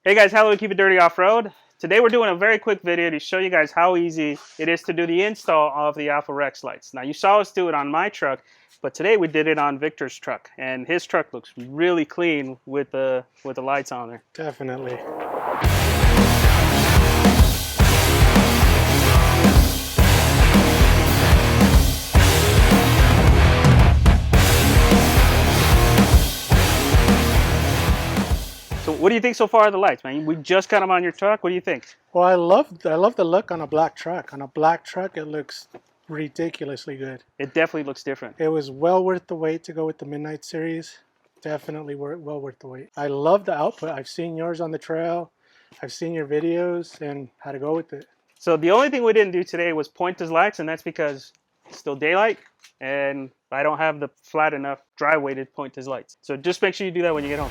Hey guys, hello, keep it dirty off-road. Today we're doing a very quick video to show you guys how easy it is to do the install of the AlphaRex lights. Now you saw us do it on my truck, but today we did it on Victor's truck, and his truck looks really clean with the lights on there. Definitely. So what do you think so far of the lights, man? We just got them on your truck. What do you think? Well, I love the look on a black truck. On a black truck, it looks ridiculously good. It definitely looks different. It was well worth the wait to go with the Midnight series. Definitely well worth the wait. I love the output. I've seen yours on the trail. I've seen your videos and how to go with it. So the only thing we didn't do today was point his lights, and that's because it's still daylight and I don't have the flat enough dry weighted point his lights. So just make sure you do that when you get home.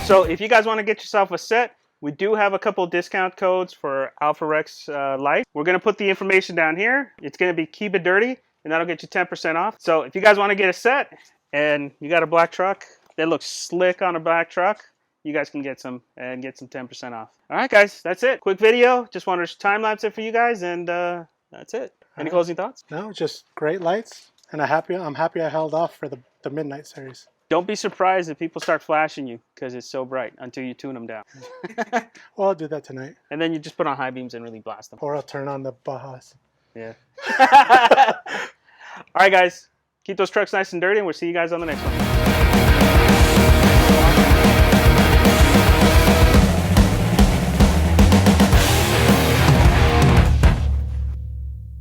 So if you guys want to get yourself a set, we do have a couple discount codes for AlphaRex Lights. We're going to put the information down here. It's going to be Keep It Dirty, and that'll get you 10% off. So if you guys want to get a set and you got a black truck that looks slick on a black truck, you guys can get some and get some 10% off. All right, guys, that's it. Quick video. Just wanted to time lapse it for you guys, and that's it. Any closing thoughts? No, just great lights, and I'm happy I held off for the Midnight series. Don't be surprised if people start flashing you because it's so bright until you tune them down. Well, I'll do that tonight. And then you just put on high beams and really blast them. Or I'll turn on the Bajas. Yeah. All right, guys. Keep those trucks nice and dirty, and we'll see you guys on the next one.